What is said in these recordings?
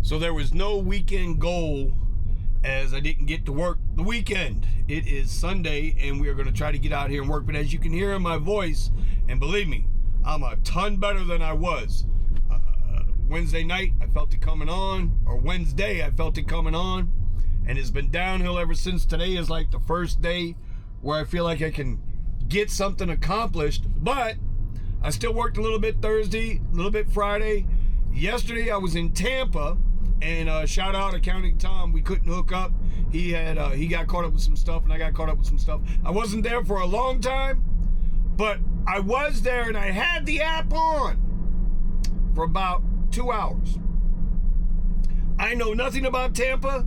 So there was no weekend goal as I didn't get to work the weekend. It is Sunday and we are going to try to get out here and work. But as you can hear in my voice, and believe me, I'm a ton better than I was. Wednesday night, I felt it coming on, or Wednesday, I felt it coming on. And it's been downhill ever since. Today is like the first day where I feel like I can get something accomplished. But I still worked a little bit Thursday, a little bit Friday. Yesterday, I was in Tampa. And shout out Accounting Tom. We couldn't hook up. He got caught up with some stuff, and I got caught up with some stuff. I wasn't there for a long time, but I was there, and I had the app on for about 2 hours. I know nothing about Tampa,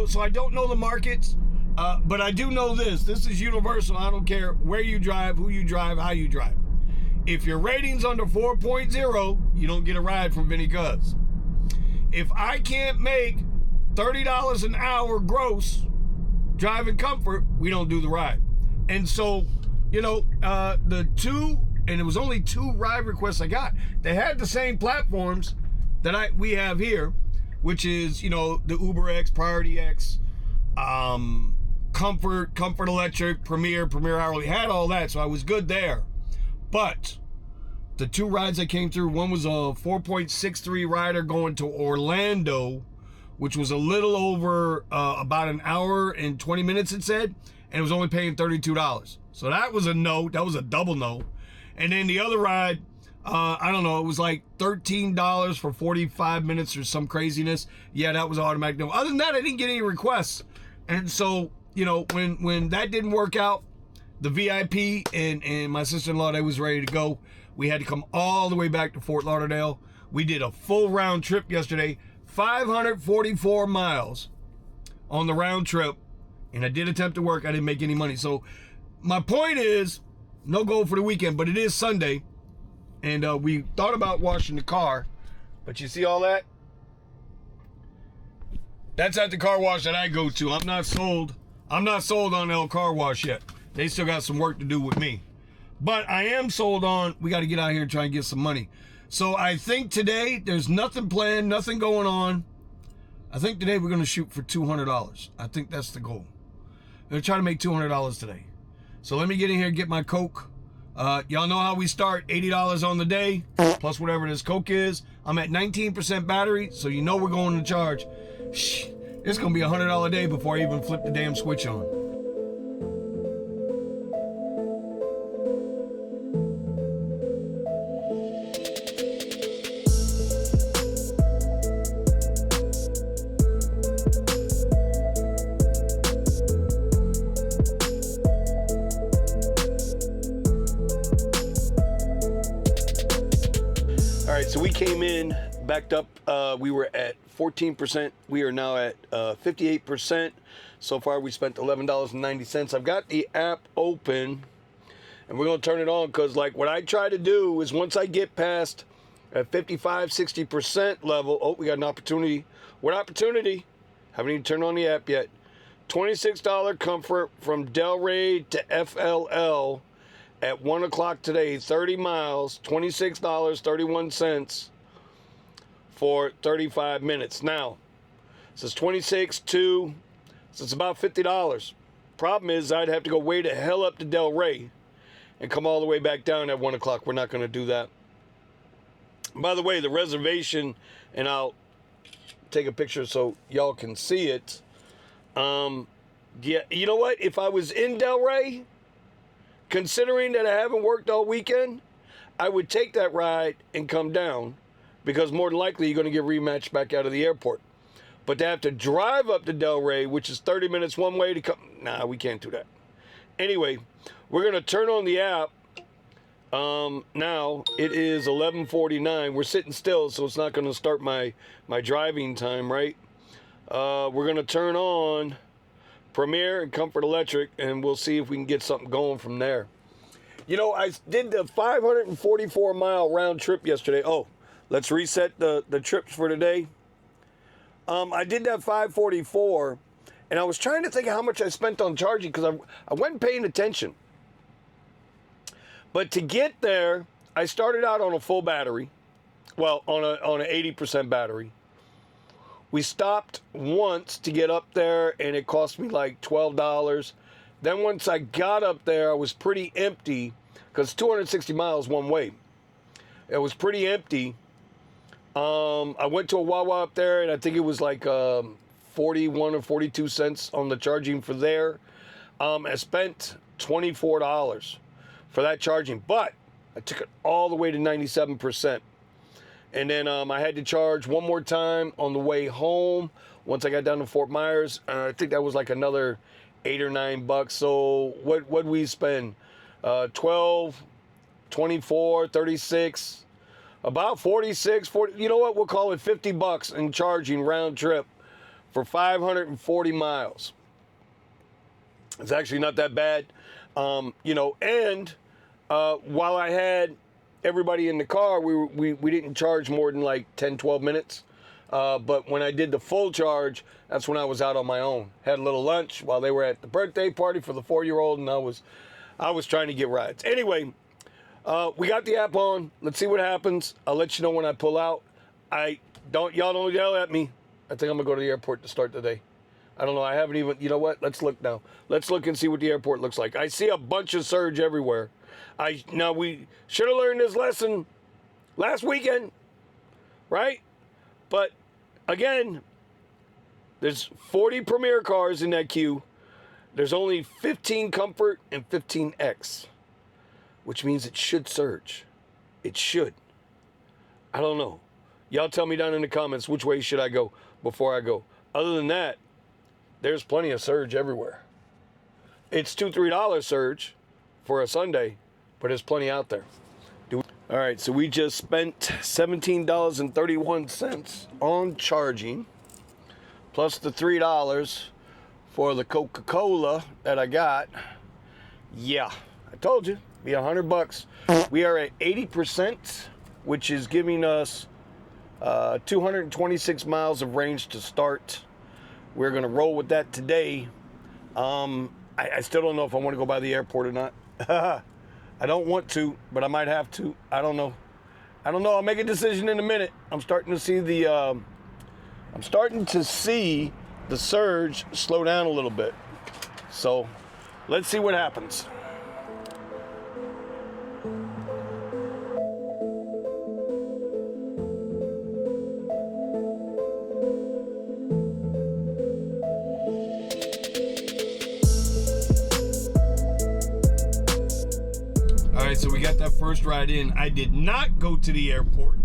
so I don't know the markets, but I do know this. This is universal. I don't care where you drive, who you drive, how you drive. If your rating's under 4.0, you don't get a ride from Vinny Cuz. If I can't make $30 an hour gross driving comfort, we don't do the ride. And so, the two, and it was only 2 ride requests I got. They had the same platforms that we have here, which is, the Uber X, Priority X, Comfort Electric, Premier Hourly, had all that. So I was good there. But the 2 rides that came through, one was a 4.63 rider going to Orlando, which was a little over about an hour and 20 minutes, it said, and it was only paying $32. So that was a no. That was a double no. And then the other ride, I don't know, it was like $13 for 45 minutes or some craziness. Yeah, that was automatic no. Other than that, I didn't get any requests. And so, when that didn't work out, the VIP and my sister-in-law, they was ready to go. We had to come all the way back to Fort Lauderdale. We did a full round trip yesterday, 544 miles on the round trip, and I did attempt to work. I didn't make any money. So my point is, no goal for the weekend, but it is Sunday, and we thought about washing the car, but you see all that? That's at the car wash that I go to. I'm not sold on El Car Wash yet. They still got some work to do with me. But I am sold on, we got to get out here and try and get some money. So I think today, there's nothing planned, nothing going on. I think today we're going to shoot for $200. I think that's the goal. I'm going to try to make $200 today. So let me get in here and get my Coke. Y'all know how we start, $80 on the day, plus whatever this Coke is. I'm at 19% battery, so you know we're going to charge. It's going to be a $100 day before I even flip the damn switch on. So we came in, backed up, we were at 14%, we are now at 58%. So far we spent $11.90. I've got the app open, and we're going to turn it on, because like what I try to do is once I get past a 55, 60% level, oh, we got an opportunity. What opportunity? Haven't even turned on the app yet. $26 comfort from Delray to FLL. At 1 o'clock today, 30 miles, $26.31 for 35 minutes. Now, this is 26 to, so it's about $50. Problem is, I'd have to go way the hell up to Delray and come all the way back down at 1 o'clock. We're not going to do that. By the way, the reservation, and I'll take a picture so y'all can see it. Yeah, you know what? If I was in Delray, considering that I haven't worked all weekend, I would take that ride and come down, because more than likely you're going to get rematched back out of the airport. But to have to drive up to Delray, which is 30 minutes one way to come, nah, we can't do that. Anyway, we're going to turn on the app. Now it is 11:49. We're sitting still, so it's not going to start my driving time, right? We're going to turn on Premier and Comfort Electric, and we'll see if we can get something going from there. I did the 544 mile round trip yesterday. Oh, let's reset the trips for today. I did that 544, and I was trying to think of how much I spent on charging, because I wasn't paying attention. But to get there, I started out on a full battery. Well, on an 80% battery. We stopped once to get up there, and it cost me like $12. Then once I got up there, I was pretty empty, because 260 miles one way. It was pretty empty. I went to a Wawa up there, and I think it was like 41 or 42 cents on the charging for there. I spent $24 for that charging, but I took it all the way to 97%. And then I had to charge one more time on the way home once I got down to Fort Myers. I think that was like another $8 or $9. So what we spend? 12, 24, 36, about 46, 40. You know what? We'll call it $50 in charging round trip for 540 miles. It's actually not that bad. You know, and while I had everybody in the car, we didn't charge more than like 10, 12 minutes. But when I did the full charge, that's when I was out on my own. Had a little lunch while they were at the birthday party for the 4-year-old, and I was trying to get rides. Anyway, we got the app on. Let's see what happens. I'll let you know when I pull out. Y'all don't yell at me. I think I'm gonna go to the airport to start the day. I don't know. I haven't even, you know what? Let's look now. Let's look and see what the airport looks like. I see a bunch of surge everywhere. Now we should have learned this lesson last weekend, right? But again, there's 40 Premier cars in that queue. There's only 15 Comfort and 15 X, which means it should surge. It should. I don't know. Y'all tell me down in the comments which way should I go before I go. Other than that, there's plenty of surge everywhere. It's $2, $3 surge for a Sunday, but there's plenty out there. All right, so we just spent $17.31 on charging, plus the $3 for the Coca-Cola that I got. Yeah, I told you, be $100. We are at 80%, which is giving us 226 miles of range to start. We're gonna roll with that today. I still don't know if I want to go by the airport or not. I don't want to, but I might have to. I don't know. I'll make a decision in a minute. I'm starting to see the surge slow down a little bit. So let's see what happens. So we got that first ride in. I did not go to the airport.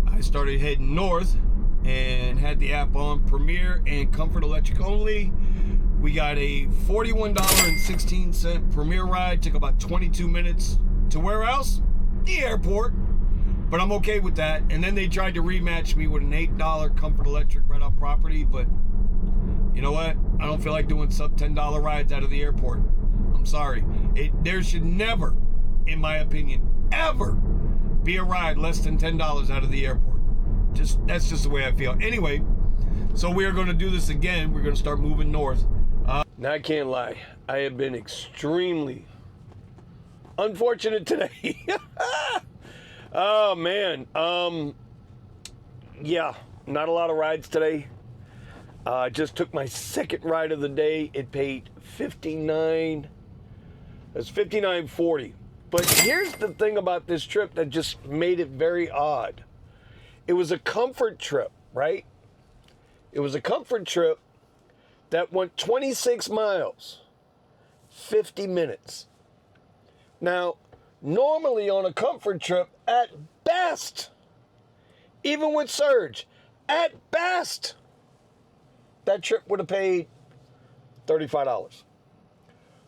I started heading north and had the app on, Premier and Comfort Electric only. We got a $41.16 Premier ride. Took about 22 minutes to where else? The airport. But I'm okay with that. And then they tried to rematch me with an $8 Comfort Electric right off property. But you know what? I don't feel like doing sub $10 rides out of the airport. I'm sorry. There should never, in my opinion, ever be a ride less than $10 out of the airport. That's just the way I feel. Anyway, so we are going to do this again. We're going to start moving north. Now I can't lie. I have been extremely unfortunate today. Oh man. Yeah, not a lot of rides today. I just took my second ride of the day. It paid $59. That's $59.40. But here's the thing about this trip that just made it very odd. It was a comfort trip, right? It was a comfort trip that went 26 miles, 50 minutes. Now, normally on a comfort trip, at best, even with surge, at best, that trip would have paid $35.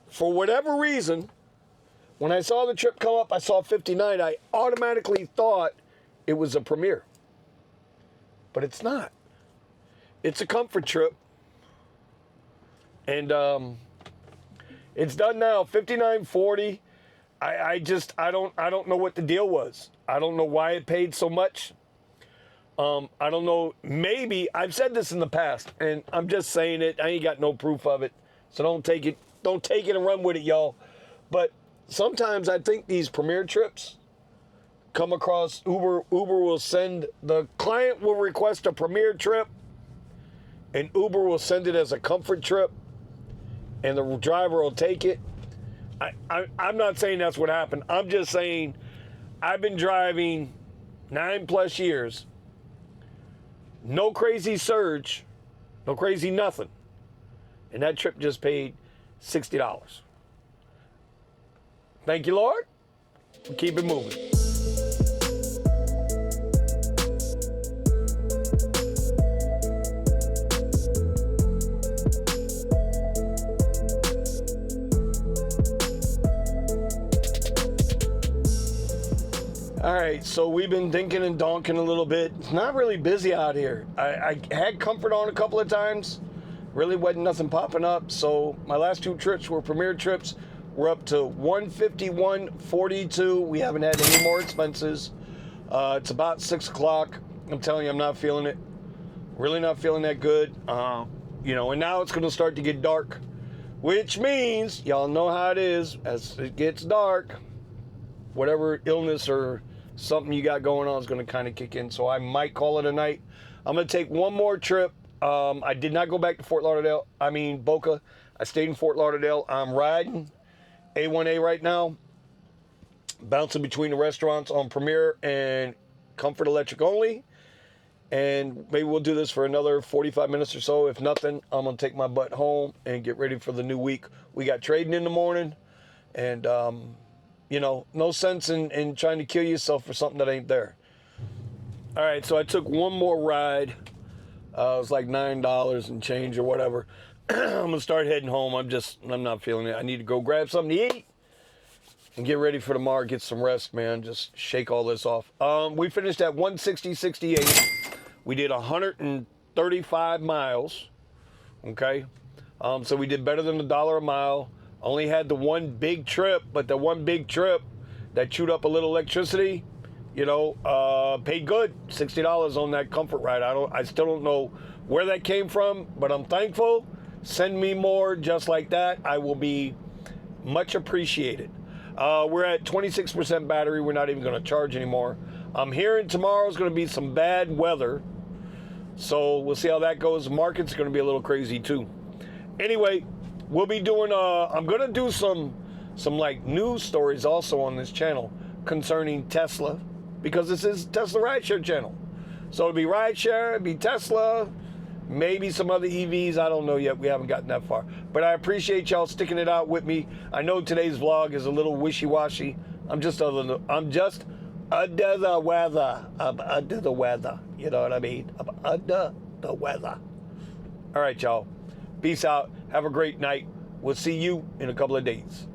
For whatever reason, when I saw the trip come up, I saw 59. I automatically thought it was a Premier. But it's not. It's a comfort trip. And it's done now, $59.40. I don't know what the deal was. I don't know why it paid so much. I don't know, maybe, I've said this in the past, and I'm just saying it. I ain't got no proof of it. So don't take it and run with it, y'all. But sometimes I think these Premier trips come across, Uber will send, the client will request a Premier trip, and Uber will send it as a comfort trip, and the driver will take it. I'm not saying that's what happened. I'm just saying I've been driving 9+ years. No crazy surge, no crazy nothing. And that trip just paid $60. Thank you, Lord. Keep it moving. All right, so we've been dinking and donking a little bit. It's not really busy out here. I had comfort on a couple of times. Really wasn't nothing popping up. So my last 2 trips were Premier trips. We're up to 151.42. We haven't had any more expenses. It's about 6 o'clock. I'm telling you, I'm not feeling it. Really not feeling that good. You know, and now it's going to start to get dark, which means y'all know how it is. As it gets dark, whatever illness or something you got going on is going to kind of kick in. So I might call it a night. I'm going to take one more trip. I did not go back to Boca. I stayed in Fort Lauderdale. I'm riding A1A right now, bouncing between the restaurants on Premier and Comfort Electric only. And maybe we'll do this for another 45 minutes or so. If nothing, I'm going to take my butt home and get ready for the new week. We got trading in the morning, and you know, no sense in trying to kill yourself for something that ain't there. All right, so I took one more ride. It was like $9 and change or whatever. I'm going to start heading home. I'm not feeling it. I need to go grab something to eat and get ready for tomorrow. Get some rest, man. Just shake all this off. We finished at 160.68. We did 135 miles, okay? So we did better than $1 a mile. Only had the one big trip, but the one big trip that chewed up a little electricity, you know, paid good. $60 on that comfort ride. I still don't know where that came from, but I'm thankful. Send me more just like that. I will be much appreciated. We're at 26% battery. We're not even going to charge anymore. I'm hearing tomorrow's going to be some bad weather, so we'll see how that goes. The market's going to be a little crazy too. Anyway, we'll be doing, I'm going to do some like news stories also on this channel concerning Tesla, because this is Tesla Rideshare channel. So it'll be Rideshare, it'll be Tesla, maybe some other EVs. I don't know yet. We haven't gotten that far. But I appreciate y'all sticking it out with me. I know today's vlog is a little wishy-washy. I'm just under the weather. I'm under the weather. You know what I mean? I'm under the weather. All right, y'all. Peace out. Have a great night. We'll see you in a couple of days.